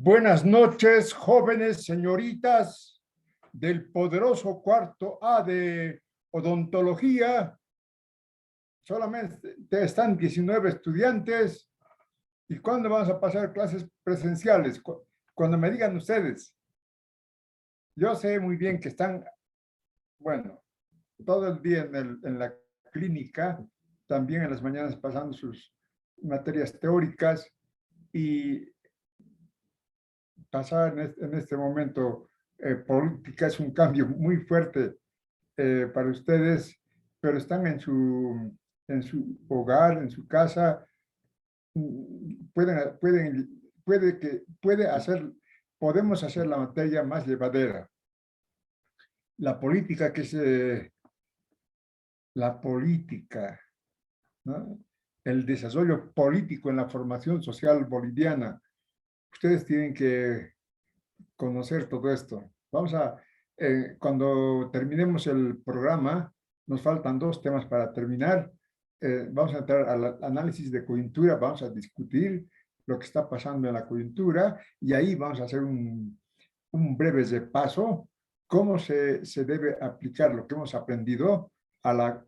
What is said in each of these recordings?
Buenas noches, jóvenes señoritas del poderoso cuarto A de odontología. Solamente están 19 estudiantes. ¿Y cuándo vamos a pasar clases presenciales? Cuando me digan ustedes. Yo sé muy bien que están, bueno, todo el día en la clínica, también en las mañanas pasando sus materias teóricas y pasar en este momento política es un cambio muy fuerte para ustedes, pero están en su hogar, en su casa, podemos hacer la materia más llevadera. La política, que es la política, ¿no? El desarrollo político en la formación social boliviana. Ustedes tienen que conocer todo esto. Cuando terminemos el programa, nos faltan 2 temas para terminar. Vamos a entrar al análisis de coyuntura, vamos a discutir lo que está pasando en la coyuntura y ahí vamos a hacer un breve repaso, cómo se debe aplicar lo que hemos aprendido a la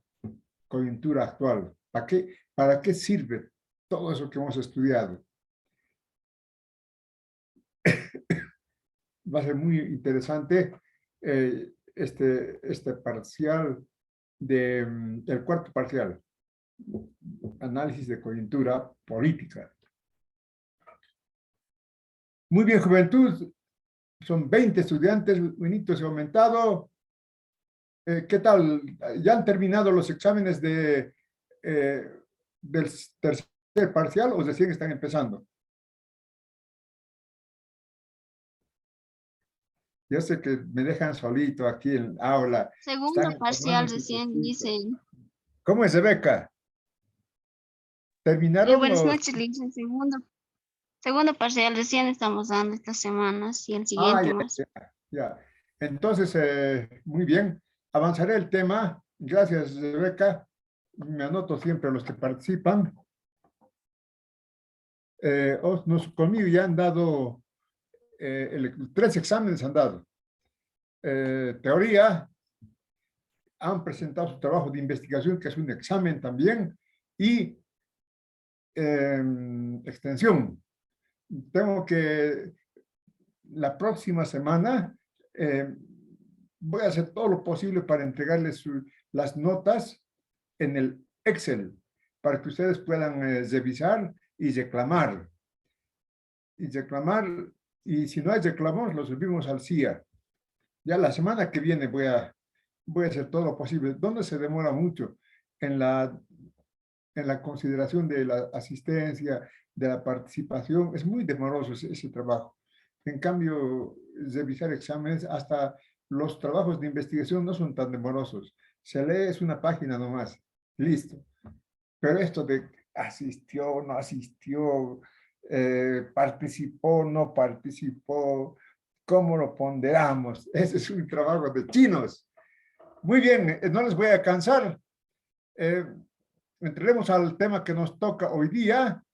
coyuntura actual. ¿Para qué sirve todo eso que hemos estudiado? Va a ser muy interesante este parcial el cuarto parcial, análisis de coyuntura política. Muy bien, juventud, son 20 estudiantes, Benito se ha aumentado. ¿Qué tal? ¿Ya han terminado los exámenes del tercer parcial o recién están empezando? Yo sé que me dejan solito aquí en el aula. Segundo Están parcial tomando sus recién estudios. dicen. ¿Cómo es, Rebeca? ¿Terminaron Buenas los...? noches, le dicen segundo parcial recién estamos dando estas semanas y el Ah, siguiente ya, más. ya, ya. Entonces, muy bien. Avanzaré el tema. Gracias, Rebeca. Me anoto siempre a los que participan. Conmigo ya han dado, 3 exámenes han dado. Teoría, han presentado su trabajo de investigación, que es un examen también, y extensión. Tengo que, la próxima semana, voy a hacer todo lo posible para entregarles las notas en el Excel, para que ustedes puedan revisar y reclamar. Y si no hay reclamos, los subimos al CIA. Ya la semana que viene voy a hacer todo lo posible. ¿Dónde se demora mucho? En la consideración de la asistencia, de la participación. Es muy demoroso ese trabajo. En cambio, revisar exámenes, hasta los trabajos de investigación no son tan demorosos. Se lee, es una página nomás. Listo. Pero esto de asistió, no asistió, participó, no participó, ¿cómo lo ponderamos? Ese es un trabajo de chinos. Muy bien, no les voy a cansar. Entraremos al tema que nos toca hoy día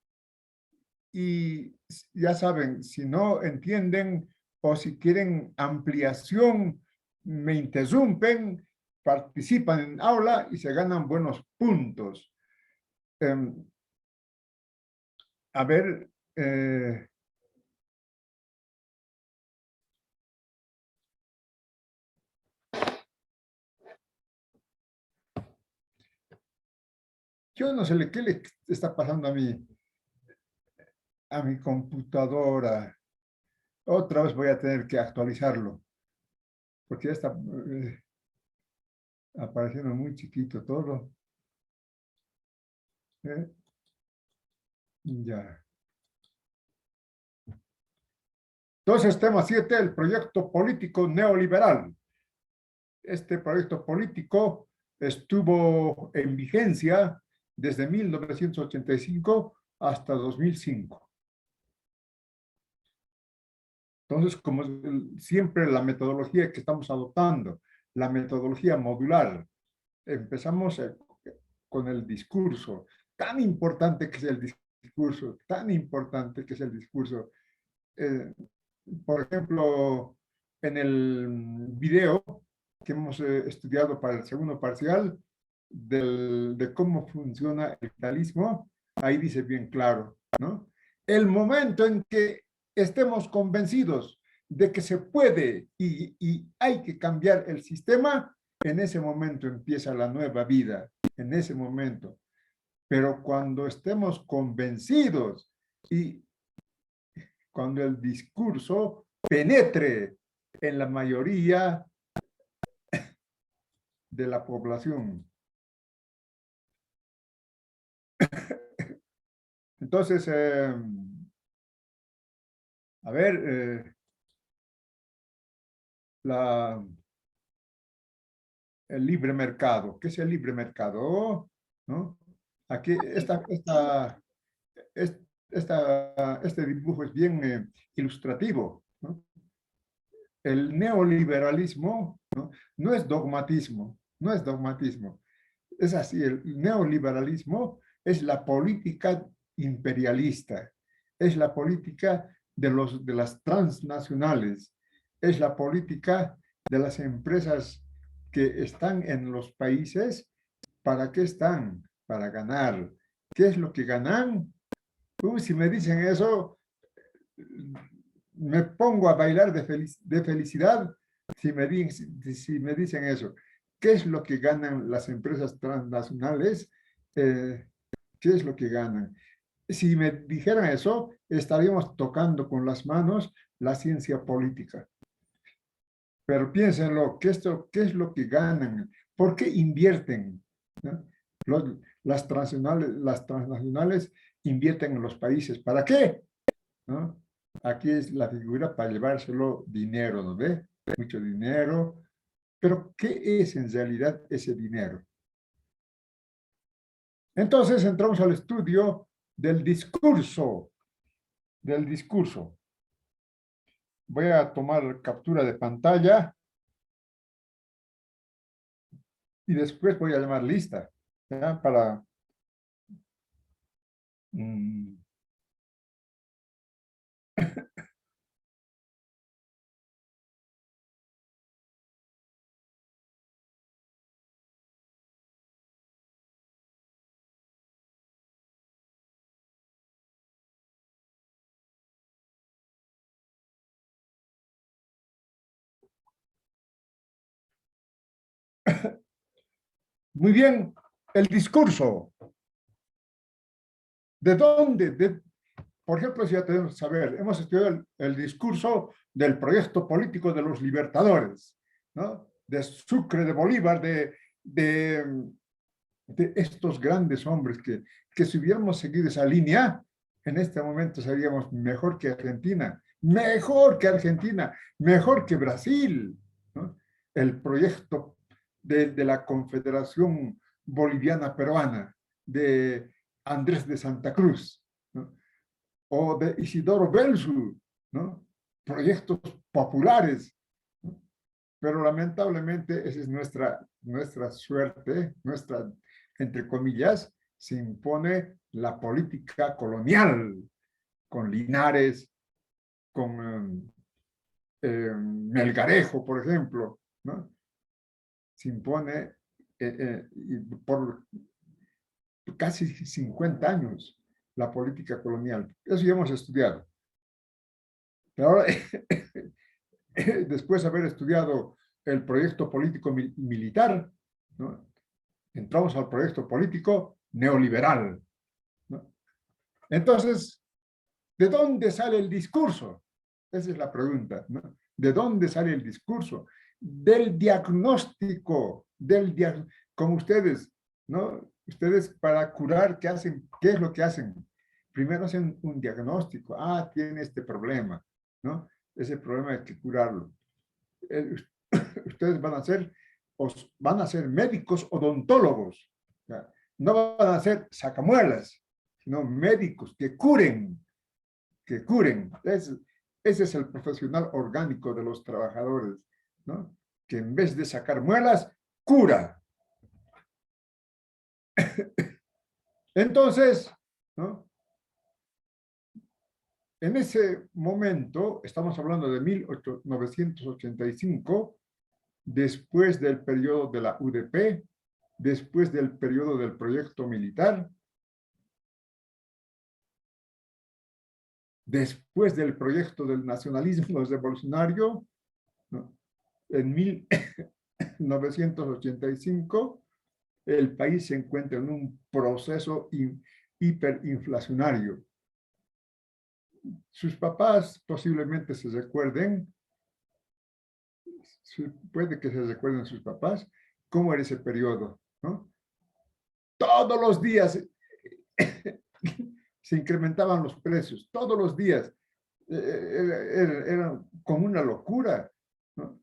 y ya saben, si no entienden o si quieren ampliación, me interrumpen, participan en aula y se ganan buenos puntos. A ver, yo no sé qué le está pasando a mi computadora. Otra vez voy a tener que actualizarlo, porque ya está apareciendo muy chiquito todo. Ya. Entonces, tema 7, el proyecto político neoliberal. Este proyecto político estuvo en vigencia desde 1985 hasta 2005. Entonces, como siempre, la metodología que estamos adoptando, la metodología modular, empezamos con el discurso, tan importante que es el discurso, tan importante que es el discurso. eh, por ejemplo, en el video que hemos estudiado para el segundo parcial de cómo funciona el capitalismo, ahí dice bien claro, ¿no? El momento en que estemos convencidos de que se puede y hay que cambiar el sistema, en ese momento empieza la nueva vida, en ese momento. Pero cuando estemos convencidos y cuando el discurso penetre en la mayoría de la población. Entonces, a ver, la, el libre mercado. ¿Qué es el libre mercado? ¿No? Aquí, es- este dibujo es bien ilustrativo, ¿no? El neoliberalismo, ¿no? No es dogmatismo, no es dogmatismo. Es así, el neoliberalismo es la política imperialista, es la política de las transnacionales, es la política de las empresas que están en los países. ¿Para qué están? Para ganar. ¿Qué es lo que ganan? Si me dicen eso, me pongo a bailar de felicidad si me dicen eso. ¿Qué es lo que ganan las empresas transnacionales? Eh, ¿Qué es lo que ganan? Si me dijeran eso, estaríamos tocando con las manos la ciencia política. Pero piénsenlo, ¿qué es lo que ganan? ¿Por qué invierten? ¿No? Las transnacionales invierten en los países. ¿Para qué? ¿No? Aquí es la figura para llevárselo dinero, ¿no ve? Mucho dinero. Pero, ¿qué es en realidad ese dinero? Entonces entramos al estudio del discurso, del discurso. Voy a tomar captura de pantalla y después voy a llamar lista, ¿ya? Para... mm, muy bien, el discurso. ¿De dónde? Por ejemplo, si ya tenemos que saber, hemos estudiado el discurso del proyecto político de los libertadores, ¿no? De Sucre, de Bolívar, de estos grandes hombres que si hubiéramos seguido esa línea, en este momento seríamos mejor que Argentina, mejor que Argentina, mejor que Brasil, ¿no? El proyecto de la Confederación Boliviana Peruana, de Andrés de Santa Cruz, ¿no? O de Isidoro Belzu, ¿no? Proyectos populares, ¿no? Pero lamentablemente esa es nuestra suerte, entre comillas, se impone la política colonial con Linares, con Melgarejo, por ejemplo, ¿no? Se impone por casi 50 años la política colonial. Eso ya hemos estudiado. Pero ahora, después de haber estudiado el proyecto político militar, ¿no? Entramos al proyecto político neoliberal, ¿no? Entonces, ¿de dónde sale el discurso? Esa es la pregunta, ¿no? ¿De dónde sale el discurso? Del diagnóstico, como ustedes, ¿no? Ustedes para curar, ¿qué hacen? ¿Qué es lo que hacen? Primero hacen un diagnóstico. Ah, tiene este problema, ¿no? Ese problema hay que curarlo. Ustedes van a ser médicos odontólogos. ¿Ya? No van a ser sacamuelas, sino médicos que curen, que curen. Ese es el profesional orgánico de los trabajadores, ¿no? Que en vez de sacar muelas, cura. Entonces, ¿no? En ese momento, estamos hablando de 1985, después del periodo de la UDP, después del periodo del proyecto militar, después del proyecto del nacionalismo revolucionario, ¿no? En 1985, el país se encuentra en un proceso hiperinflacionario. Sus papás posiblemente se recuerden, puede que se recuerden sus papás, cómo era ese periodo, ¿no? Todos los días se incrementaban los precios, todos los días. Era como una locura, ¿no?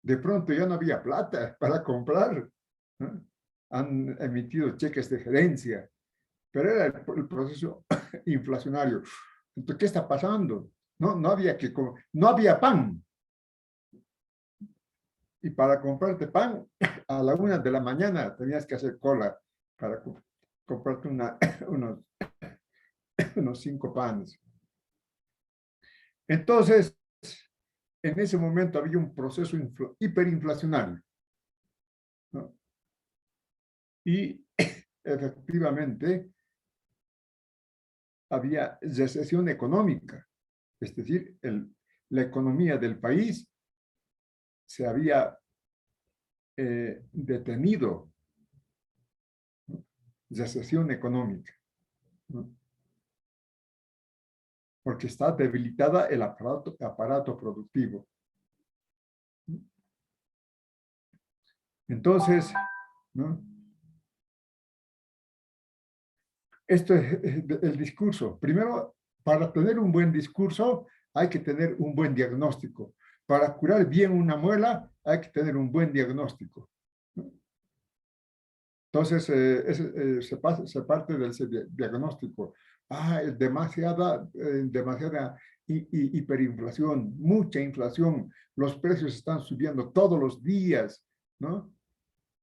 De pronto ya no había plata para comprar, ¿no? Han emitido cheques de gerencia, pero era el proceso inflacionario. Entonces, ¿qué está pasando? No había no había pan. Y para comprarte pan, a la 1 de la mañana tenías que hacer cola para comprarte unos 5 panes. Entonces, en ese momento había un proceso hiperinflacionario, ¿no? Y efectivamente había recesión económica, es decir, la economía del país se había detenido, ¿no? Recesión económica, ¿no? Porque está debilitada el aparato productivo. Entonces, ¿no? Esto es el discurso. Primero, para tener un buen discurso, hay que tener un buen diagnóstico. Para curar bien una muela, hay que tener un buen diagnóstico, ¿no? Entonces, se parte del diagnóstico. Es demasiada hiperinflación, mucha inflación. Los precios están subiendo todos los días, ¿no?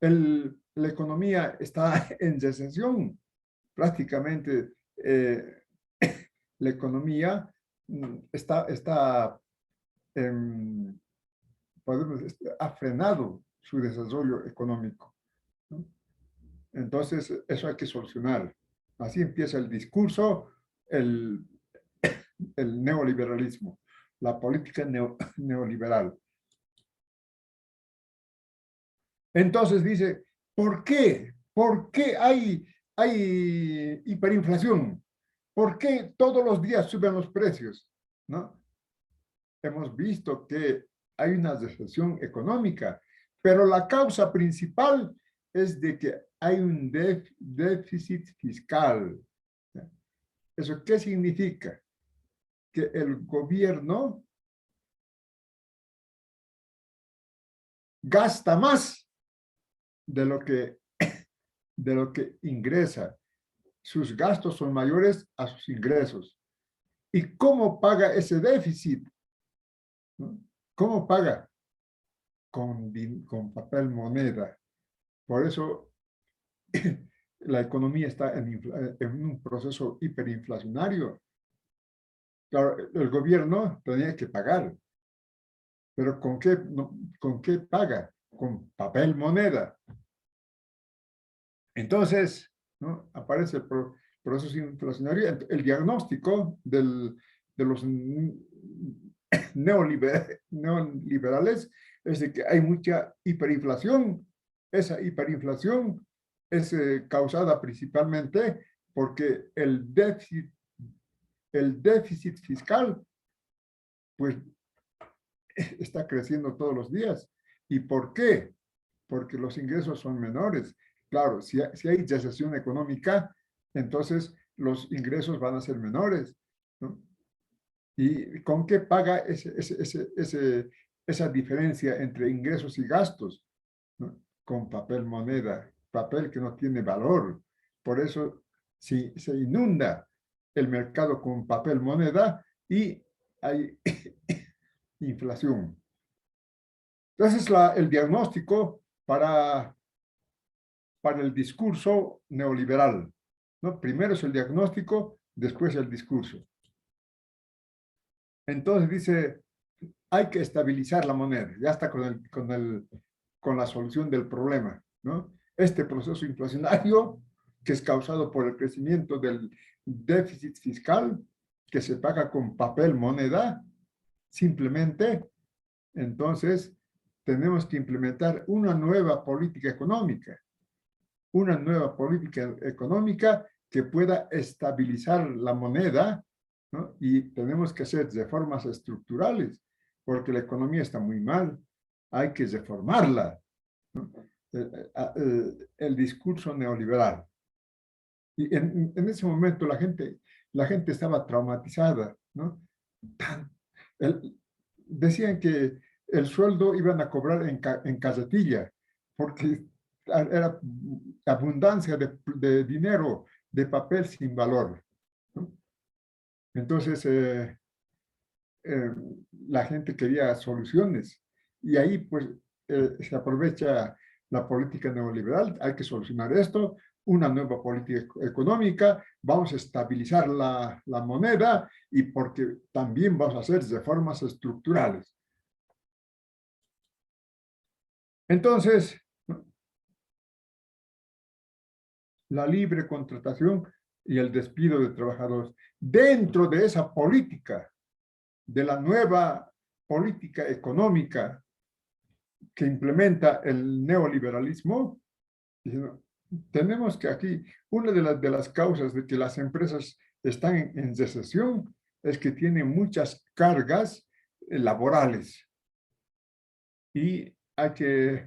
La economía está en recesión. Prácticamente la economía está ha frenado su desarrollo económico, ¿no? Entonces, eso hay que solucionar. Así empieza el discurso, el, el neoliberalismo, la política neoliberal. Entonces dice, ¿por qué? ¿Por qué hay hiperinflación? ¿Por qué todos los días suben los precios? ¿No? Hemos visto que hay una recesión económica, pero la causa principal es de que hay un déficit fiscal. ¿Eso qué significa? Que el gobierno gasta más de de lo que ingresa. Sus gastos son mayores a sus ingresos. ¿Y cómo paga ese déficit? ¿No? ¿Cómo paga? Con papel moneda. Por eso la economía está en un proceso hiperinflacionario. Claro, el gobierno tenía que pagar, pero ¿con qué paga? Con papel moneda. Entonces, ¿no? Aparece el proceso inflacionario. El diagnóstico de los neoliberales es de que hay mucha hiperinflación. Esa hiperinflación es causada principalmente porque el déficit fiscal pues está creciendo todos los días. ¿Y por qué? Porque los ingresos son menores. Claro, si hay recesión económica, entonces los ingresos van a ser menores, ¿no? ¿Y con qué paga esa diferencia entre ingresos y gastos? ¿No? Con papel moneda, papel que no tiene valor. Por eso si se inunda el mercado con papel moneda y hay inflación. Entonces, el diagnóstico para el discurso neoliberal, ¿no? Primero es el diagnóstico, después el discurso. Entonces dice, hay que estabilizar la moneda, ya está con la solución del problema, ¿no? Este proceso inflacionario que es causado por el crecimiento del déficit fiscal que se paga con papel moneda, simplemente, entonces, tenemos que implementar una nueva política económica que pueda estabilizar la moneda, ¿no? Y tenemos que hacer reformas estructurales, porque la economía está muy mal, hay que reformarla, ¿no? El discurso neoliberal. Y en ese momento la gente estaba traumatizada, ¿no? Decían que el sueldo iban a cobrar en casetilla, porque era abundancia de dinero, de papel sin valor, ¿no? Entonces, eh, la gente quería soluciones y ahí pues se aprovecha la política neoliberal, hay que solucionar esto, una nueva política económica, vamos a estabilizar la moneda y porque también vamos a hacer reformas estructurales. Entonces, la libre contratación y el despido de trabajadores. Dentro de esa política, de la nueva política económica que implementa el neoliberalismo, tenemos que aquí, una de las causas de que las empresas están en recesión es que tienen muchas cargas laborales y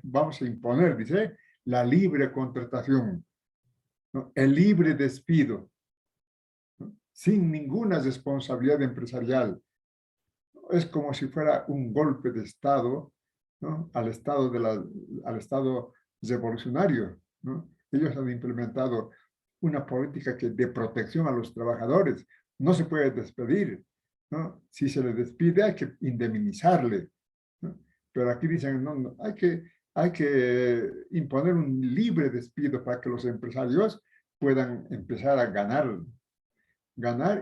vamos a imponer, dice, la libre contratación, ¿no? El libre despido, ¿no? Sin ninguna responsabilidad empresarial. Es como si fuera un golpe de Estado, ¿no? Al Estado revolucionario, ¿no? Ellos han implementado una política de protección a los trabajadores. No se puede despedir, ¿no? Si se le despide hay que indemnizarle, ¿no? Pero aquí dicen, no, no, hay que imponer un libre despido para que los empresarios puedan empezar a ganar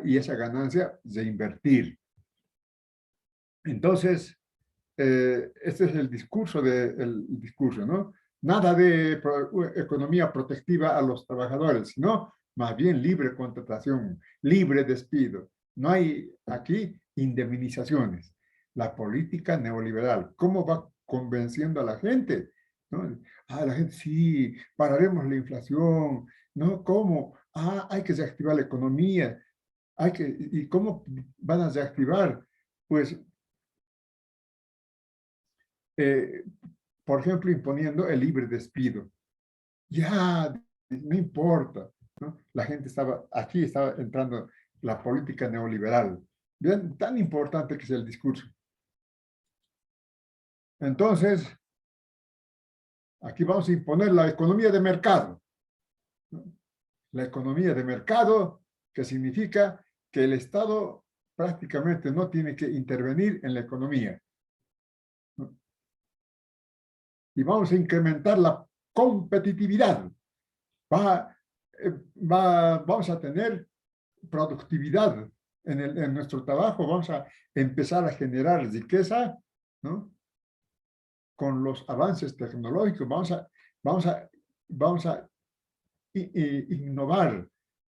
y esa ganancia reinvertir. Entonces, este es el discurso, ¿no? Nada de economía protectiva a los trabajadores, sino más bien libre contratación, libre despido. No hay aquí indemnizaciones. La política neoliberal, ¿cómo va convenciendo a la gente? ¿No? La gente, sí, pararemos la inflación, ¿no? ¿Cómo? Hay que reactivar la economía. ¿Y cómo van a reactivar? Pues eh, por ejemplo, imponiendo el libre despido. Ya, no importa, ¿no? La gente aquí estaba entrando la política neoliberal. Bien, tan importante que es el discurso. Entonces, aquí vamos a imponer la economía de mercado, ¿no? La economía de mercado, que significa que el Estado prácticamente no tiene que intervenir en la economía, ¿no? Y vamos a incrementar la competitividad. Vamos a tener productividad en nuestro trabajo, vamos a empezar a generar riqueza, ¿no? Con los avances tecnológicos, vamos a innovar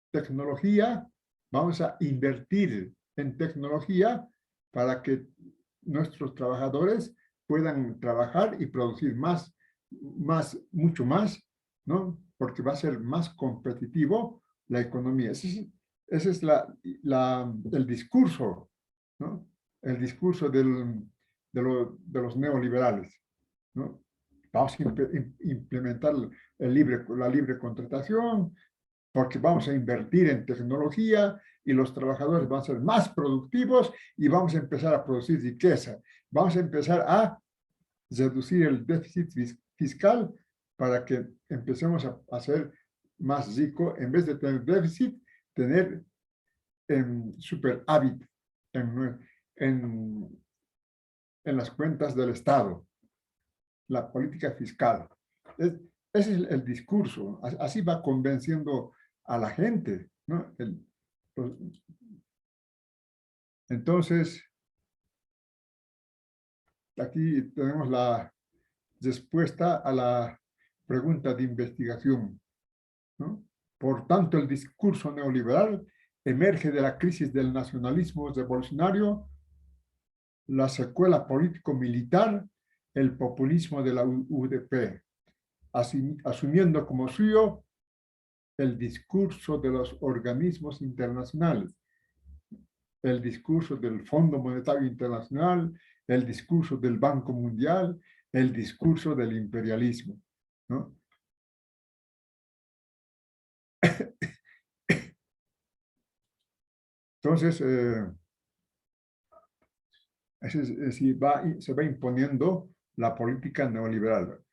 tecnología, vamos a invertir en tecnología para que nuestros trabajadores puedan trabajar y producir mucho más, ¿no? Porque va a ser más competitivo la economía. Ese es el discurso, ¿no? El discurso de los neoliberales, ¿no? Vamos a implementar la libre contratación, porque vamos a invertir en tecnología y los trabajadores van a ser más productivos y vamos a empezar a producir riqueza. Vamos a empezar a reducir el déficit fiscal para que empecemos a ser más rico, en vez de tener déficit, tener superávit en, en las cuentas del Estado, la política fiscal. Ese es el discurso, así va convenciendo a la gente, ¿no? Entonces, aquí tenemos la respuesta a la pregunta de investigación, ¿no? Por tanto, el discurso neoliberal emerge de la crisis del nacionalismo revolucionario, la secuela político-militar, el populismo de la UDP, asumiendo como suyo el discurso de los organismos internacionales, el discurso del Fondo Monetario Internacional, el discurso del Banco Mundial, el discurso del imperialismo, ¿no? Entonces, se va imponiendo la política neoliberal.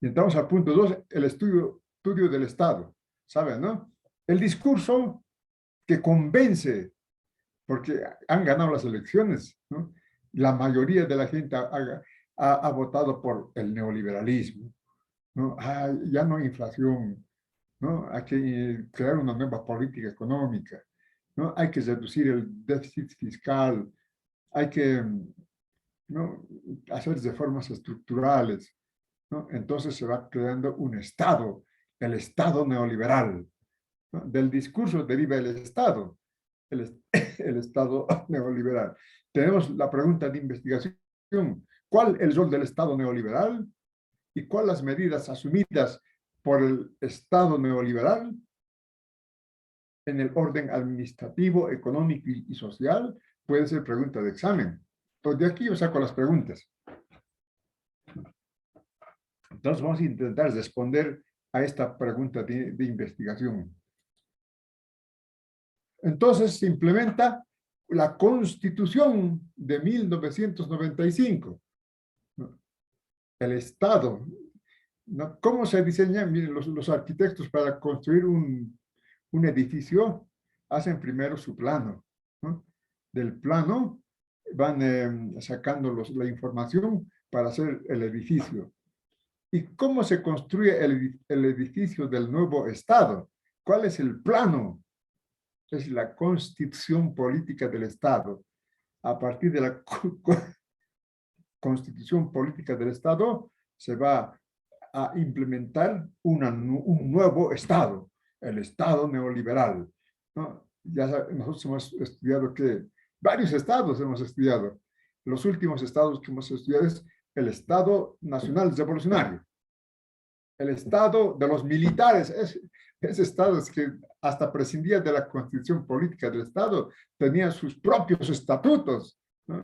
Y entramos al punto 2, el estudio del Estado. ¿Saben, no? El discurso que convence, porque han ganado las elecciones, ¿no? La mayoría de la gente ha votado por el neoliberalismo, ¿no? Ya no hay inflación, ¿no? Hay que crear una nueva política económica, ¿no? Hay que reducir el déficit fiscal, hay que, ¿no?, hacer reformas estructurales, ¿no? Entonces se va creando un Estado, el Estado neoliberal, ¿no? Del discurso deriva el Estado, el Estado neoliberal. Tenemos la pregunta de investigación: ¿cuál es el rol del Estado neoliberal? ¿Y cuáles las medidas asumidas por el Estado neoliberal en el orden administrativo, económico y social? Puede ser pregunta de examen. Entonces, de aquí yo saco las preguntas. Entonces, vamos a intentar responder a esta pregunta de investigación. Entonces, se implementa la Constitución de 1995. El Estado, ¿no? ¿Cómo se diseñan? Miren, los arquitectos para construir un edificio hacen primero su plano, ¿no? Del plano van sacando la información para hacer el edificio. ¿Y cómo se construye el edificio del nuevo Estado? ¿Cuál es el plano? Es la constitución política del Estado. A partir de la constitución política del Estado se va a implementar un nuevo Estado, el Estado neoliberal, ¿no? Ya nosotros hemos estudiado que varios estados hemos estudiado. Los últimos estados que hemos estudiado es el Estado Nacional Revolucionario, el Estado de los militares, ese Estado es que hasta prescindía de la constitución política del Estado, tenía sus propios estatutos, ¿no?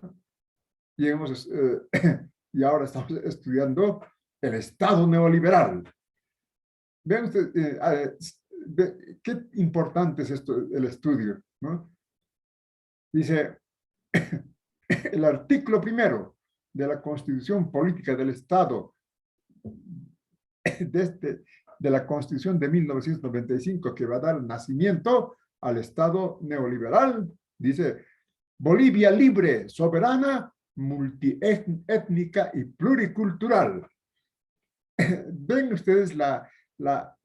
Y ahora estamos estudiando el Estado neoliberal. Vean ustedes, qué importante es esto, el estudio, ¿no? Dice, el artículo 1 de la Constitución Política del Estado de la Constitución de 1995, que va a dar nacimiento al Estado neoliberal, dice: Bolivia libre, soberana, multiétnica y pluricultural. Ven ustedes la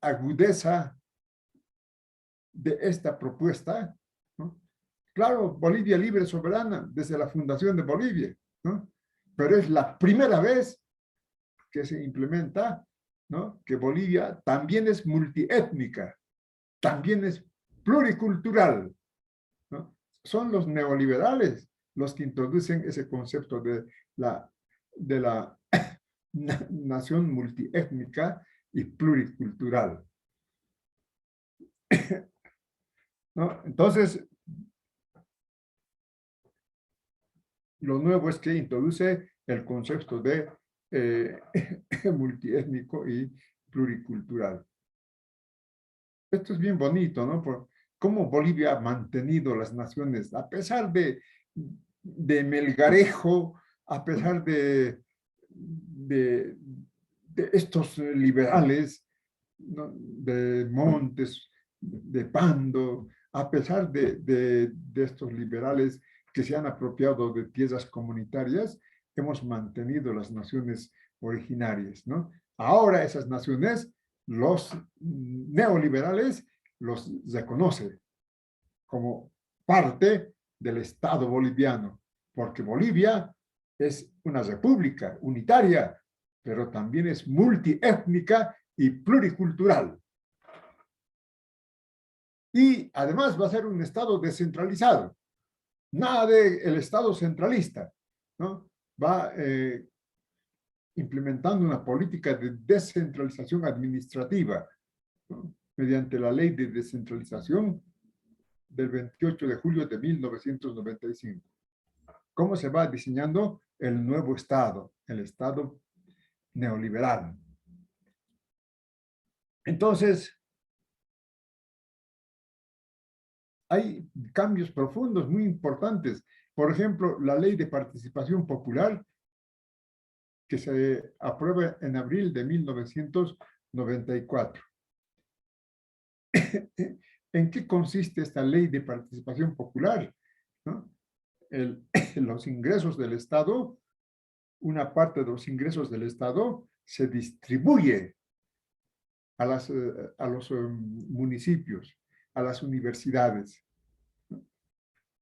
agudeza de esta propuesta, ¿no? Claro, Bolivia libre, soberana, desde la fundación de Bolivia, ¿no? Pero es la primera vez que se implementa, ¿no?, que Bolivia también es multiétnica, también es pluricultural, ¿no? Son los neoliberales los que introducen ese concepto de la nación multiétnica y pluricultural, ¿no? Entonces, lo nuevo es que introduce el concepto de multiétnico y pluricultural. Esto es bien bonito, ¿no? Por cómo Bolivia ha mantenido las naciones, a pesar de Melgarejo, a pesar de estos liberales, ¿no?, de Montes, de Pando, a pesar de estos liberales que se han apropiado de tierras comunitarias, hemos mantenido las naciones originarias, ¿no? Ahora esas naciones, los neoliberales los reconocen como parte del Estado boliviano, porque Bolivia es una república unitaria, pero también es multiétnica y pluricultural. Y además va a ser un Estado descentralizado, nada del Estado centralista, ¿no? Va implementando una política de descentralización administrativa, ¿no? Mediante la ley de descentralización del 28 de julio de 1995. ¿Cómo se va diseñando el nuevo Estado, el Estado neoliberal? Entonces, hay cambios profundos muy importantes. Por ejemplo, la ley de participación popular que se aprueba en abril de 1994. ¿En qué consiste esta ley de participación popular? ¿No? Los ingresos del Estado, una parte de los ingresos del Estado se distribuye a los municipios, a las universidades.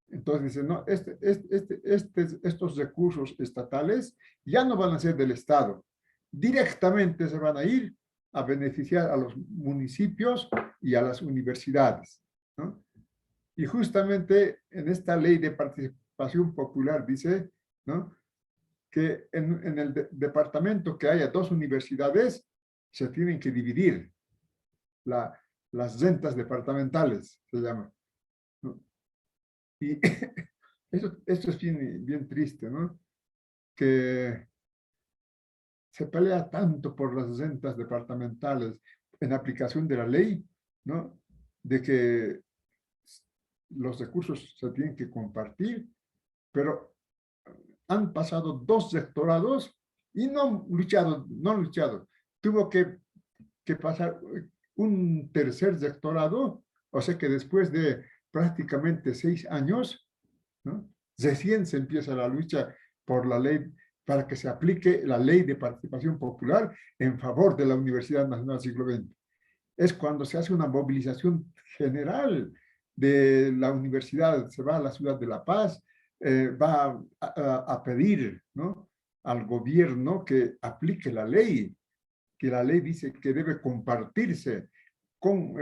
Entonces dicen, no, estos recursos estatales ya no van a ser del Estado, directamente se van a ir a beneficiar a los municipios y a las universidades, ¿no? Y justamente en esta ley de participación popular dice, ¿no?, que en el departamento que haya 2 universidades, se tienen que dividir las rentas departamentales, se llama, ¿no? Y esto es bien triste, ¿no? Que se pelea tanto por las rentas departamentales en aplicación de la ley, ¿no?, de que los recursos se tienen que compartir, pero han pasado 2 rectorados y no han luchado. Tuvo que pasar un tercer rectorado, o sea que después de prácticamente 6 años, ¿no?, recién se empieza la lucha por la ley, para que se aplique la ley de participación popular en favor de la Universidad Nacional del Siglo XX. Es cuando se hace una movilización general de la universidad, se va a la ciudad de La Paz, va a pedir, ¿no?, al gobierno que aplique la ley, que la ley dice que debe compartirse con,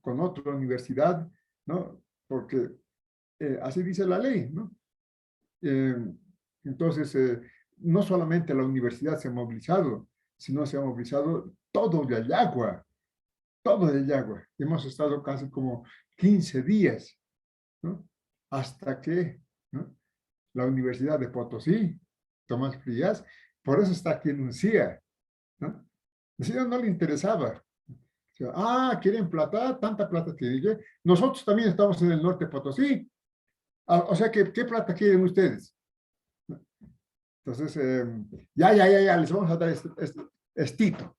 con otra universidad, ¿no?, porque así dice la ley, ¿no? Eh, entonces, no solamente la universidad se ha movilizado, sino se ha movilizado todo Yayagua, todo Yayagua. Hemos estado casi como 15 días, ¿no?, hasta que, ¿no?, la Universidad de Potosí, Tomás Frías, por eso está aquí en Uncía, ¿no? A no le interesaba. Quieren plata, tanta plata que nosotros también estamos en el norte de Potosí. O sea, ¿qué plata quieren ustedes? Entonces, ya, les vamos a dar estito,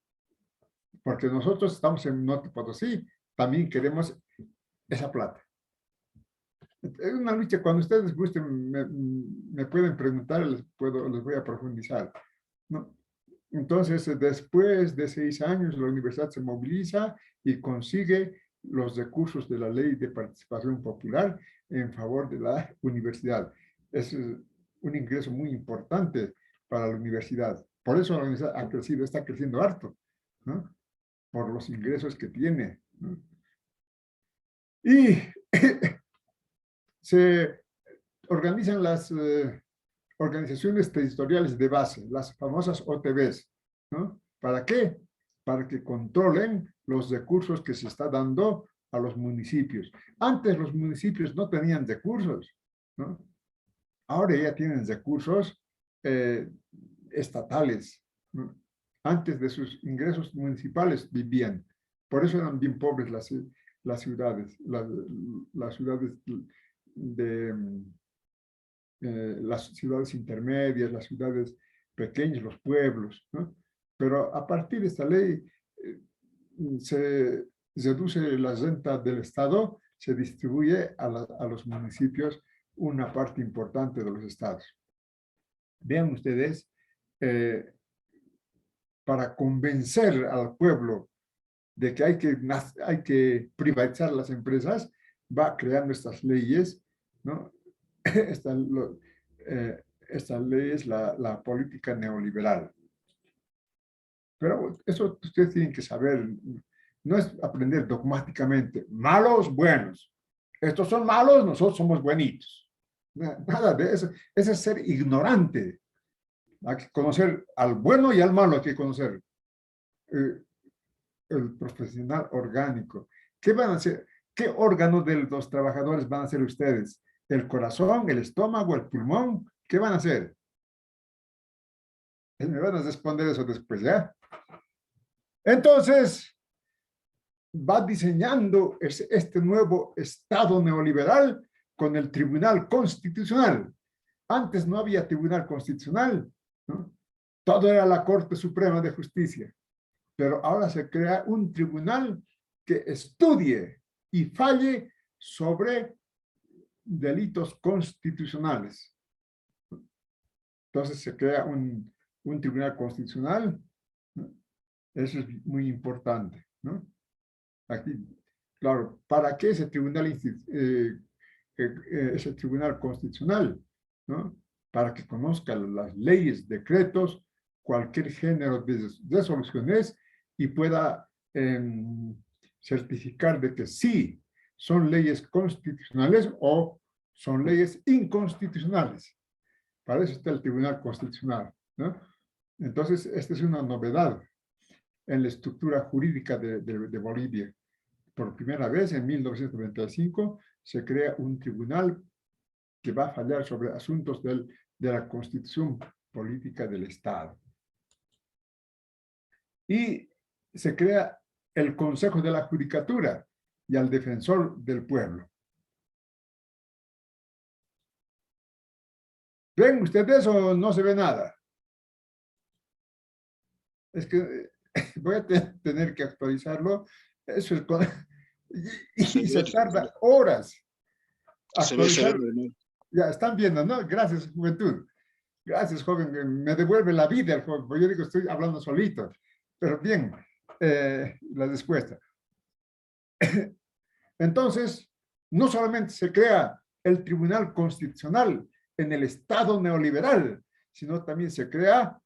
porque nosotros estamos en Norte Potosí, también queremos esa plata. Es una lucha, cuando ustedes gusten, me pueden preguntar, les voy a profundizar, ¿no? Entonces, después de 6 años, la universidad se moviliza y consigue los recursos de la Ley de Participación Popular en favor de la universidad. Es un ingreso muy importante para la universidad. Por eso la universidad ha crecido, está creciendo harto, ¿no?, por los ingresos que tiene, ¿no? Y se organizan las organizaciones territoriales de base, las famosas OTBs, ¿no? ¿Para qué? Para que controlen los recursos que se está dando a los municipios. Antes los municipios no tenían recursos, ¿no? Ahora ya tienen recursos estatales, ¿no? Antes de sus ingresos municipales vivían. Por eso eran bien pobres las ciudades, las ciudades de las ciudades intermedias, las ciudades pequeñas, los pueblos, ¿no? Pero a partir de esta ley se reduce la renta del Estado, se distribuye a los municipios una parte importante de los estados. Vean ustedes, para convencer al pueblo de que hay que privatizar las empresas, va creando estas leyes, ¿no? Esta ley es la política neoliberal. Pero eso ustedes tienen que saber, no es aprender dogmáticamente, malos, buenos. Estos son malos, nosotros somos buenitos. Nada de eso, eso es ser ignorante. Hay que conocer al bueno y al malo, hay que conocer el profesional orgánico. ¿Qué van a hacer? ¿Qué órganos de los trabajadores van a hacer ustedes? ¿El corazón, el estómago, el pulmón? ¿Qué van a hacer? Me van a responder eso después, ¿ya? Entonces, va diseñando este nuevo Estado neoliberal con el Tribunal Constitucional. Antes no había Tribunal Constitucional, ¿no? Todo era la Corte Suprema de Justicia. Pero ahora se crea un tribunal que estudie y falle sobre delitos constitucionales. Entonces se crea un tribunal constitucional, ¿no? Eso es muy importante, ¿no? Aquí, claro, ¿para qué ese ese tribunal constitucional? ¿No? Para que conozca las leyes, decretos, cualquier género de resoluciones y pueda certificar de que sí son leyes constitucionales o son leyes inconstitucionales. Para eso está el Tribunal Constitucional, ¿no? Entonces, esta es una novedad en la estructura jurídica de Bolivia. Por primera vez, en 1995, se crea un tribunal que va a fallar sobre asuntos de la constitución política del Estado. Y se crea el Consejo de la Judicatura y al Defensor del Pueblo. ¿Ven ustedes o no se ve nada? Es que voy a tener que actualizarlo. Eso es y se tarda horas. Actualizar. Ya están viendo, ¿no? Gracias, juventud. Gracias, joven. Me devuelve la vida el joven, porque yo digo, estoy hablando solito. Pero bien, la respuesta. Entonces, no solamente se crea el Tribunal Constitucional en el Estado neoliberal, sino también se crea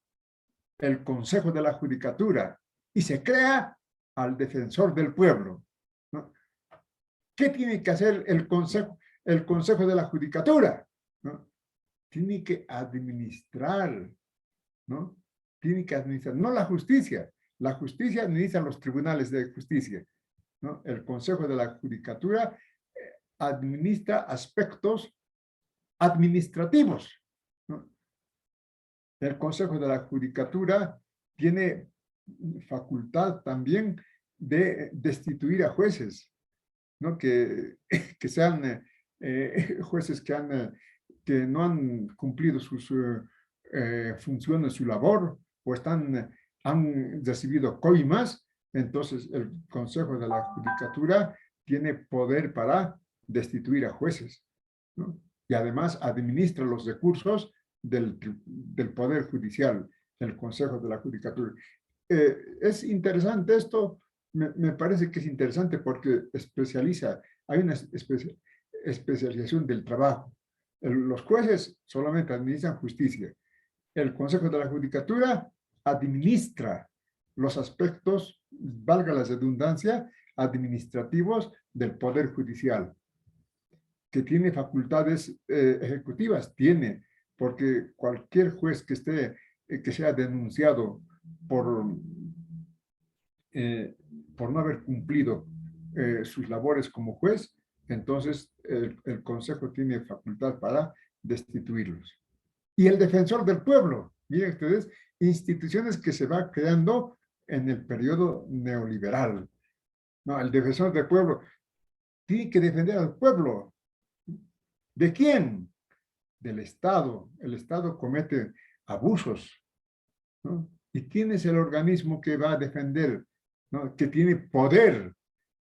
el Consejo de la Judicatura y se crea al Defensor del Pueblo, ¿no? ¿Qué tiene que hacer el Consejo de la Judicatura? ¿No? Tiene que administrar, ¿no? Tiene que administrar, no la justicia. La justicia administra los tribunales de justicia, ¿no? El Consejo de la Judicatura administra aspectos administrativos, ¿no? El Consejo de la Judicatura tiene facultad también de destituir a jueces, ¿no? Que sean jueces que no han cumplido sus funciones, su labor, o han recibido coimas. Entonces el Consejo de la Judicatura tiene poder para destituir a jueces, ¿no? Y además administra los recursos del Poder Judicial, el Consejo de la Judicatura. Es interesante esto, me parece que es interesante porque hay una especialización del trabajo. Los jueces solamente administran justicia. El Consejo de la Judicatura administra los aspectos, valga la redundancia, administrativos del Poder Judicial, que tiene facultades ejecutivas, porque cualquier juez que sea denunciado por no haber cumplido sus labores como juez, entonces el Consejo tiene facultad para destituirlos. Y el Defensor del Pueblo, miren ustedes, instituciones que se va creando en el periodo neoliberal. No, el Defensor del Pueblo tiene que defender al pueblo. ¿De quién? Del Estado. El Estado comete abusos, ¿no? ¿Y quién es el organismo que va a defender, ¿no? Que tiene poder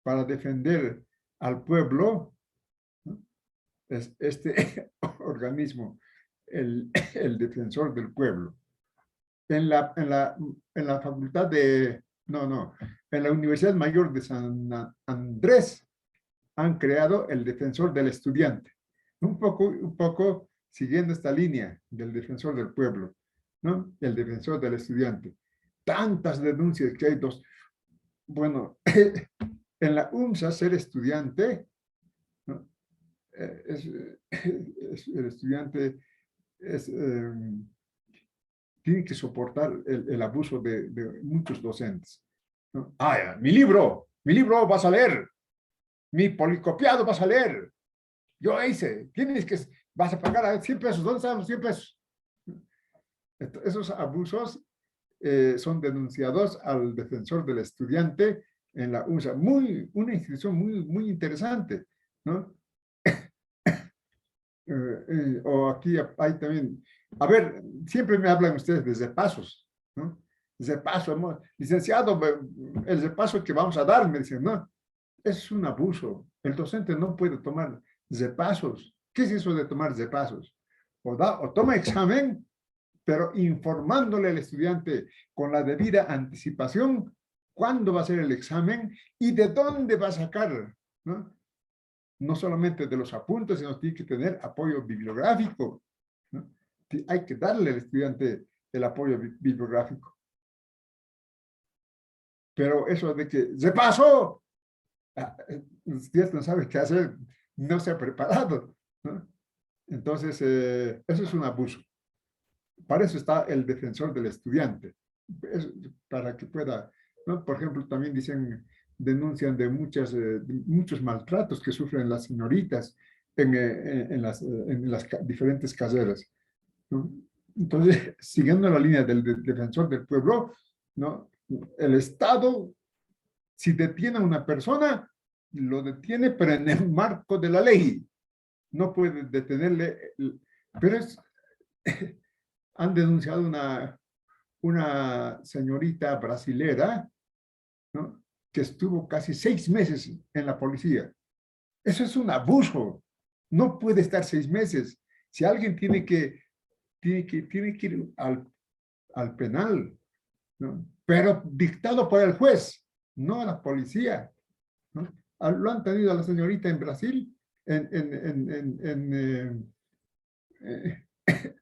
para defender al pueblo, ¿no? Es este organismo, el Defensor del Pueblo. En la facultad en la Universidad Mayor de San Andrés han creado el defensor del estudiante. Un poco siguiendo esta línea del defensor del pueblo, ¿no? El defensor del estudiante. Tantas denuncias que hay bueno, en la UNSA ser estudiante, ¿no? El estudiante tiene que soportar el abuso de muchos docentes, ¿no? Ah, mi libro vas a leer, mi policopiado vas a leer, yo hice, vas a pagar a 100 pesos, ¿dónde están los 100 pesos? Esos abusos son denunciados al defensor del estudiante en la UNSA. Una institución muy interesante, ¿no? O aquí hay también, a ver, siempre me hablan ustedes de pasos, ¿no? Paso, licenciado, el paso que vamos a dar, me dicen, no, es un abuso. El docente no puede tomar pasos. ¿Qué es eso de tomar pasos? O toma examen, pero informándole al estudiante con la debida anticipación cuándo va a ser el examen y de dónde va a sacar, ¿no? No solamente de los apuntes, sino tiene que tener apoyo bibliográfico, ¿no? Hay que darle al estudiante el apoyo bibliográfico. Pero eso de que se pasó, el estudiante no sabe qué hacer, no se ha preparado, ¿no? Entonces, eso es un abuso. Para eso está el defensor del estudiante, para que pueda, ¿no? Por ejemplo, también denuncian de muchos maltratos que sufren las señoritas en las diferentes caseras, ¿no? Entonces, siguiendo la línea del defensor del pueblo, ¿no? El Estado, si detiene a una persona, lo detiene, pero en el marco de la ley. No puede detenerle, pero han denunciado una señorita brasilera, ¿no? Que estuvo casi 6 meses en la policía. Eso es un abuso. No puede estar 6 meses. Si alguien tiene que ir al penal, ¿no? Pero dictado por el juez, no a la policía, ¿no? Lo han tenido a la señorita en Brasil,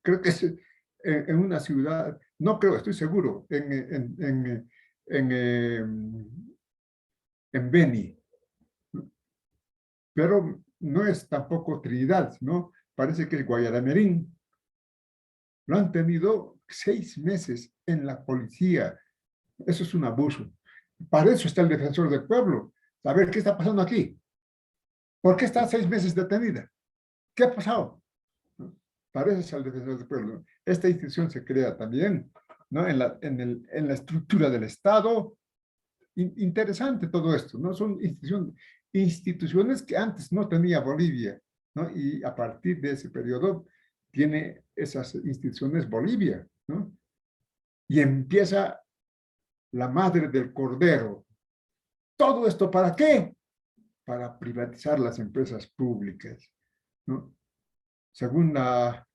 creo que es en una ciudad, no creo, estoy seguro, en Beni, pero no es tampoco Trinidad, ¿no? Parece que es Guayaramerín. Lo han tenido 6 meses en la policía. Eso es un abuso. Para eso está el defensor del pueblo. A ver, ¿qué está pasando aquí? ¿Por qué está 6 meses detenida? ¿Qué ha pasado? Para eso es el defensor del pueblo. Esta institución se crea también, ¿no? En la estructura del Estado. Interesante todo esto, ¿no? Son instituciones que antes no tenía Bolivia, ¿no? Y a partir de ese periodo tiene esas instituciones Bolivia, ¿no? Y empieza la madre del cordero. ¿Todo esto para qué? Para privatizar las empresas públicas, ¿no? Según la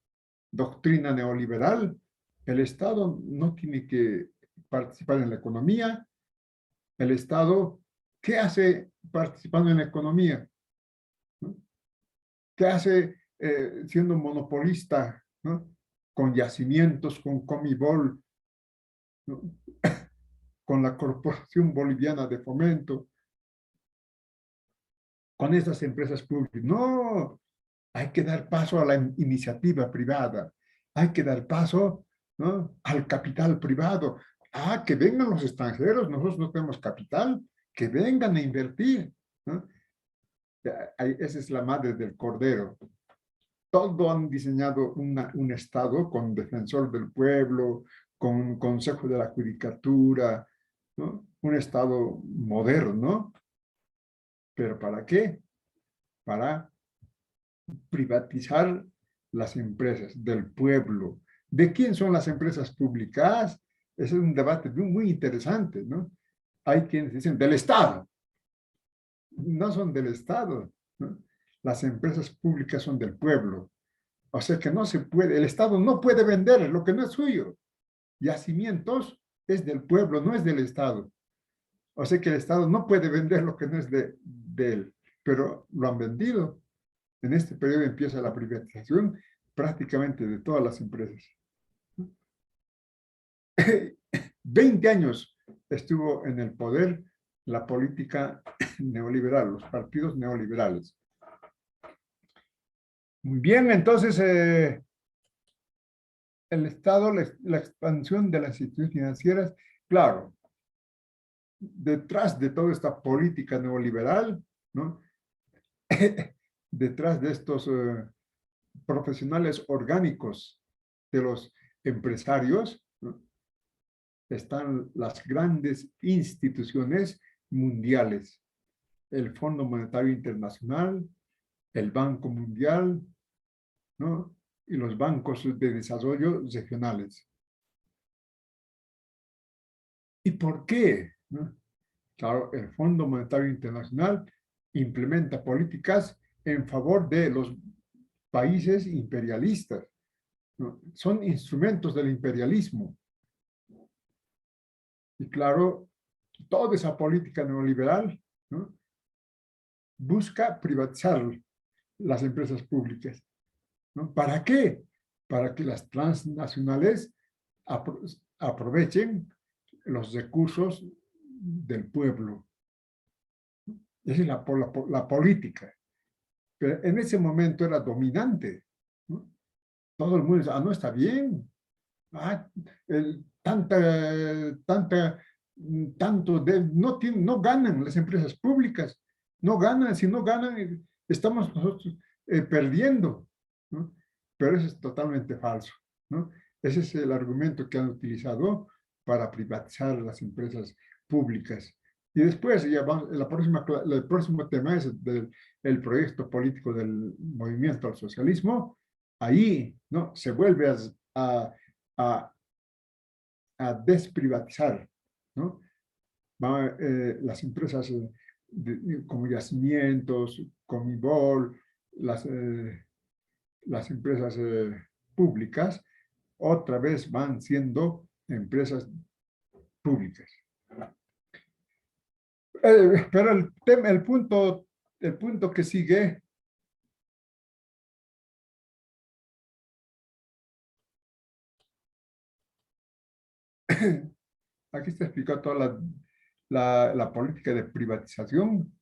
doctrina neoliberal, el Estado no tiene que participar en la economía. El Estado, ¿qué hace participando en la economía? ¿No? ¿Qué hace siendo monopolista, ¿no? Con yacimientos, con Comibol, ¿no? Con la Corporación Boliviana de Fomento, con estas empresas públicas? No, hay que dar paso a la iniciativa privada, hay que dar paso, ¿no? Al capital privado. Ah, que vengan los extranjeros, nosotros no tenemos capital, que vengan a invertir, ¿no? Esa es la madre del cordero. Todo han diseñado un Estado con defensor del pueblo, con consejo de la judicatura, ¿no? Un Estado moderno. ¿Pero para qué? Para privatizar las empresas del pueblo. ¿De quién son las empresas públicas? Ese es un debate muy interesante, ¿no? Hay quienes dicen del Estado. No son del Estado, ¿no? Las empresas públicas son del pueblo. O sea que no se puede, el Estado no puede vender lo que no es suyo. Yacimientos es del pueblo, no es del Estado. O sea que el Estado no puede vender lo que no es de él. pero lo han vendido. En este periodo empieza la privatización prácticamente de todas las empresas. 20 años estuvo en el poder la política neoliberal, los partidos neoliberales. Muy bien, entonces el Estado, la expansión de las instituciones financieras, claro, detrás de toda esta política neoliberal, ¿no? Detrás de estos profesionales orgánicos de los empresarios, ¿no? Están las grandes instituciones mundiales, el Fondo Monetario Internacional, el Banco Mundial, ¿no? Y los bancos de desarrollo regionales. ¿Y por qué? ¿No? Claro, el Fondo Monetario Internacional implementa políticas en favor de los países imperialistas, ¿no? Son instrumentos del imperialismo. Y claro, toda esa política neoliberal, ¿no? Busca privatizar las empresas públicas, ¿no? ¿Para qué? Para que las transnacionales aprovechen los recursos del pueblo. Esa es la política. Pero en ese momento era dominante, ¿no? Todo el mundo dice, no está bien. No ganan las empresas públicas. No ganan, si no ganan, estamos nosotros perdiendo, ¿no? Pero eso es totalmente falso, ¿no? Ese es el argumento que han utilizado para privatizar las empresas públicas. Y después, ya vamos, el próximo tema es el proyecto político del movimiento al socialismo. Ahí, ¿no? Se vuelve a desprivatizar, ¿no? Las empresas como Yacimientos, Comibol, las empresas públicas, otra vez van siendo empresas públicas. Pero el punto que sigue aquí está explicado toda la política de privatización.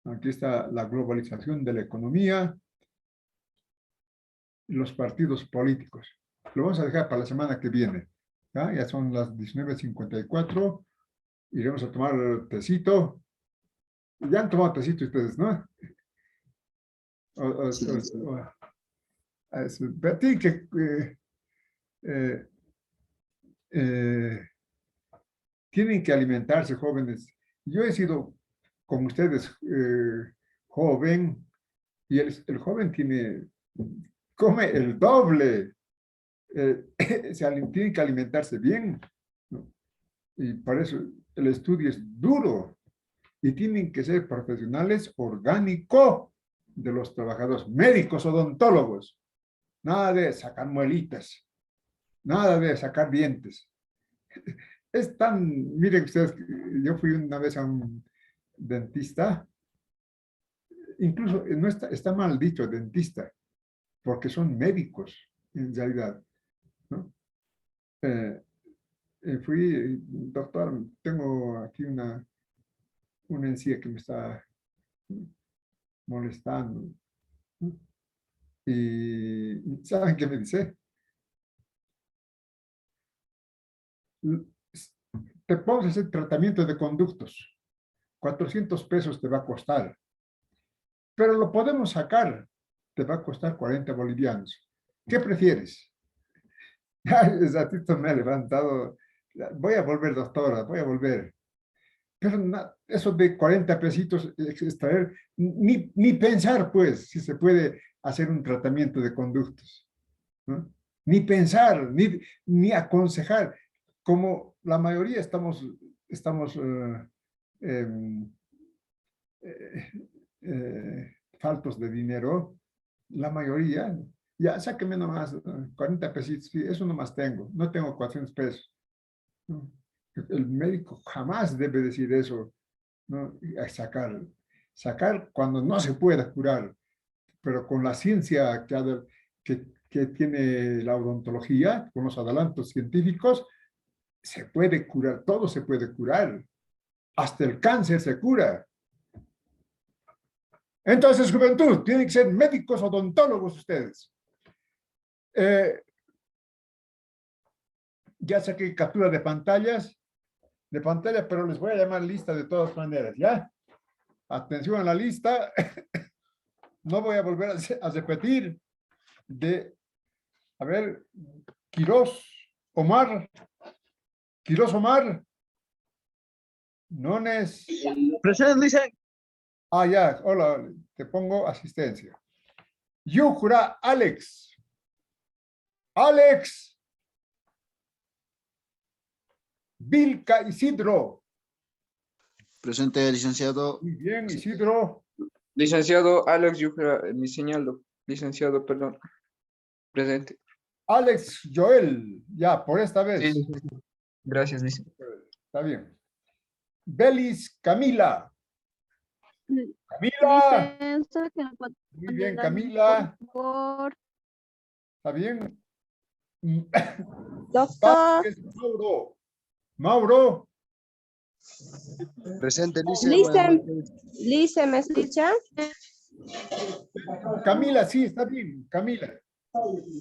Aquí está la globalización de la economía y los partidos políticos. Lo vamos a dejar para la semana que viene. Ya son las 19:54. Iremos a tomar tecito. Ya han tomado tecito ustedes, ¿no? Pero tienen que tienen que alimentarse, jóvenes. Yo he sido, como ustedes, joven, y el joven come el doble. Tiene que alimentarse bien, ¿no? Y por eso el estudio es duro. Y tienen que ser profesionales orgánicos de los trabajadores, médicos, odontólogos. Nada de sacar muelitas, nada de sacar dientes. Miren ustedes, yo fui una vez a un dentista, incluso no está mal dicho dentista, porque son médicos en realidad, ¿no? Fui, doctor, tengo aquí una encía que me está molestando, ¿no? Y ¿saben qué me dice? Te podemos hacer tratamiento de conductos, 400 pesos te va a costar, pero lo podemos sacar, te va a costar 40 bolivianos. ¿Qué prefieres? El ratito me ha levantado, voy a volver, doctora, voy a volver. Pero eso de 40 pesitos extraer, ni pensar, pues, si se puede hacer un tratamiento de conductos, ¿no? Ni pensar, ni aconsejar. Como la mayoría estamos faltos de dinero, la mayoría, ya sáqueme nomás 40 pesitos, sí, eso nomás tengo, no tengo 400 pesos. ¿No? El médico jamás debe decir eso, ¿no? A sacar. sacar cuando no se pueda curar, pero con la ciencia que tiene la odontología, con los adelantos científicos, se puede curar, todo se puede curar, hasta el cáncer se cura. Entonces, juventud, tienen que ser médicos odontólogos ustedes. Ya saqué captura de pantalla, pero les voy a llamar lista de todas maneras, ¿ya? Atención a la lista. No voy a volver a repetir a ver, Quirós Omar, Nones. Presente, dice. Ah, ya, hola, te pongo asistencia. Yujura Alex. Vilca Isidro. Presente, licenciado. Muy bien, Isidro. Licenciado Alex Yujra, mi señalo. Licenciado, perdón. Presente. Alex Joel, ya, por esta vez. Sí, licenciado. Gracias, licenciado. Está bien. Belis Camila. Camila. Muy bien, Camila. Está bien. Doctor, Vázquez Mauro. Presente, lice. Lice, ¿me escucha? Camila, sí, está bien, Camila.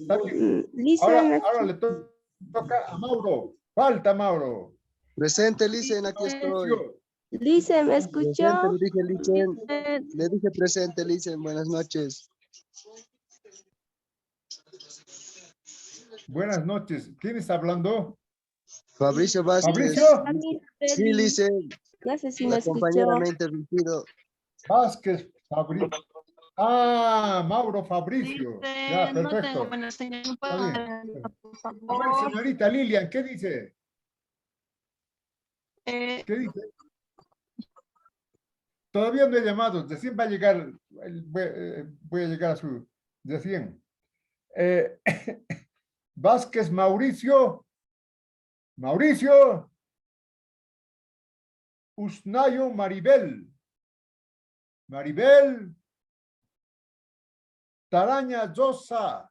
Está bien. Lice, Ahora le toca a Mauro. Falta Mauro. Presente, licen, aquí estoy. Lice, ¿me escuchó? Presente, le dije, licen. Le dije presente, licen. Buenas noches. Buenas noches. ¿Quién está hablando? Fabricio Vázquez. Fabricio Sí, licen. No sé si me La escuchó. compañera me ha interrumpido. Vázquez Fabricio. Ah, Mauro Fabricio. Ya, No perfecto. tengo buena señal. ¿No puedo Está bien. hablar, por A ver, favor? señorita Lilian, ¿qué dice? Eh, ¿Qué dice? Todavía no he llamado. Recién va a llegar. Voy a llegar a su. Recién. Vázquez Mauricio. Usnayo Maribel. Taraña Zosa.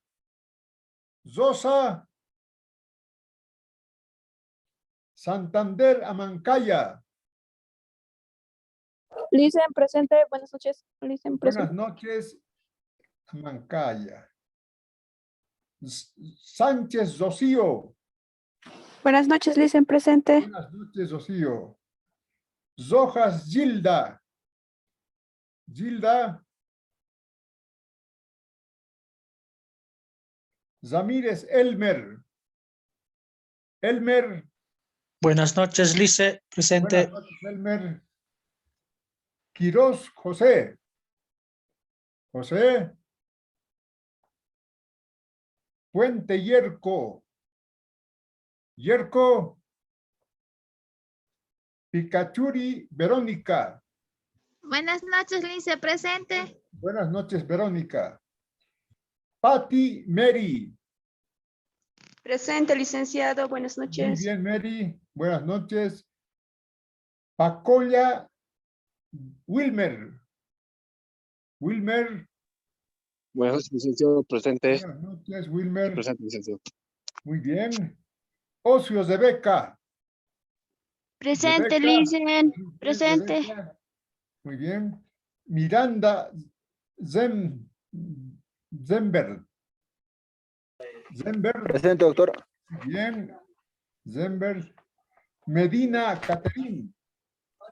Santander Amancaya. Licen, presente. Buenas noches. Licen, Buenas presente. noches, Amancaya. Sánchez Rocío. Buenas noches, Licen, presente. Buenas noches, Rocío. Zojas Gilda. Ramírez Elmer. Buenas noches, Lice, presente. Buenas noches, Elmer. Quirós José. Puente Yerko. Picachuri Verónica. Buenas noches, Lince, presente. Buenas noches, Verónica. Patti Mary. Presente, licenciado. Buenas Muy noches. bien, Mary. Buenas noches. Pacoya Wilmer. Buenas noches, licenciado, presente. Buenas noches, Wilmer. Presente, licenciado. Muy bien. Ocios de Beca. presente, Rebeca. Licen. Presente. Rebeca. Muy bien. Miranda Zember. Presente, doctor. Bien. Zember. Medina Caterín.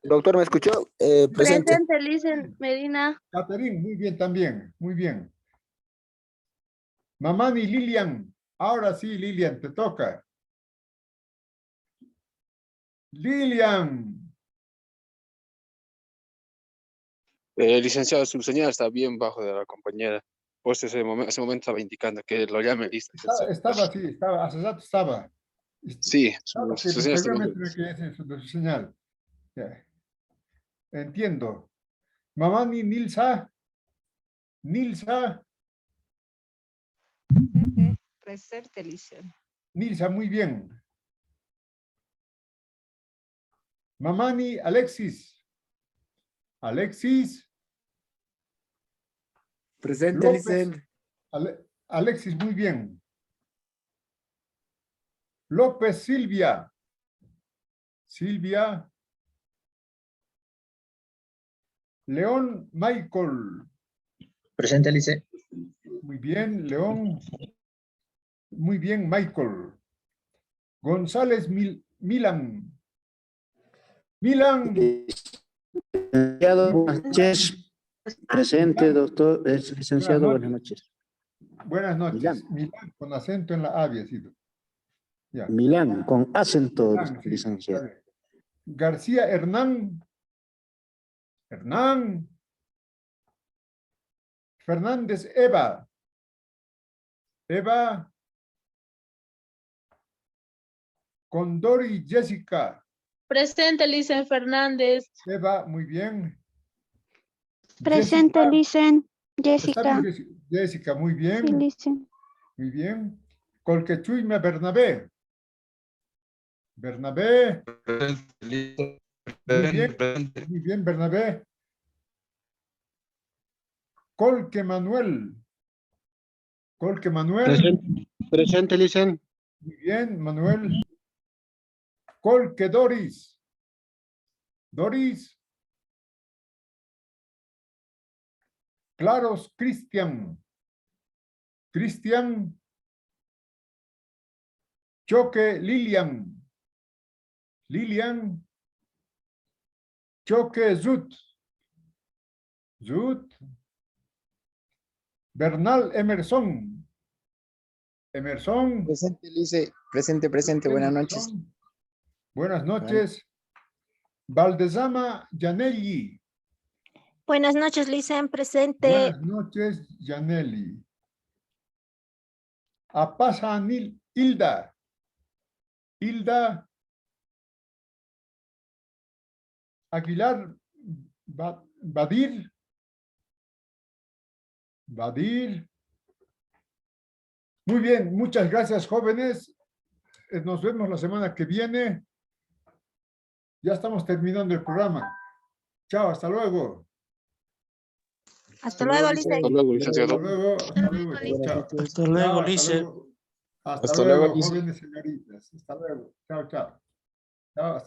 Doctor, ¿me escuchó? Presente. Presente, Licen. Medina. Caterín, muy bien también. Muy bien. Mamani Lilian. Ahora sí, Lilian, te toca. Lilian. Licenciado, su señal está bien bajo de la compañera. Pues ese momento estaba indicando que lo llame lista. Estaba, hace rato estaba. Sí, Claro que su señal está seguramente bien. que es de su señal. Ya. Entiendo. Mamani Nilsa. Presente, Licen. Nilsa, muy bien. Mamani Alexis. Presente, López. Licen. Alexis, muy bien. López Silvia. Silvia. León Michael. Presente, Lice. Muy bien, León. Muy bien, Michael. González Milan. Milan. Licenciado, buenas noches. Presente, doctor, licenciado, buenas noches. Buenas noches. Milán. Milán, con acento en la A, había sido. Ya. Milán, con acento, Milán, sí, licenciado. está bien. García Hernán. Hernán. Fernández Eva. Eva. Condori Jessica. Presente, Licen Fernández. Eva, muy bien. Presente, Jessica. Licen. Está Jessica. bien, Jessica, muy bien. Sí, Licen. Muy bien. Colquechuima Bernabé. Bernabé. Muy bien, Bernabé. Colque Manuel. Colque Manuel. Presente, Licen. Muy bien, Manuel. Colque Doris. Doris. Claros Cristian. Cristian. Choque Lilian. Lilian. Choque Zut. Zut. Bernal Emerson. Emerson. Presente, Lice. Presente. Buenas noches. Emerson. Buenas noches. Valdezama Yanelli. Buenas noches, Licen. Presente. Buenas noches, Yanelli. Apasa Hilda. Hilda. Aguilar Badir. Badir. Muy bien, muchas gracias, jóvenes. Nos vemos la semana que viene. Ya estamos terminando el programa. Chao, hasta luego. Hasta luego, Licen. Hasta luego, licenciado. Hasta luego. Hasta luego. Chao. Hasta luego, Chao, Lice. Hasta Hasta luego, luego, Lice. jóvenes señoritas. Hasta luego. Chao, chao. Chao, hasta luego.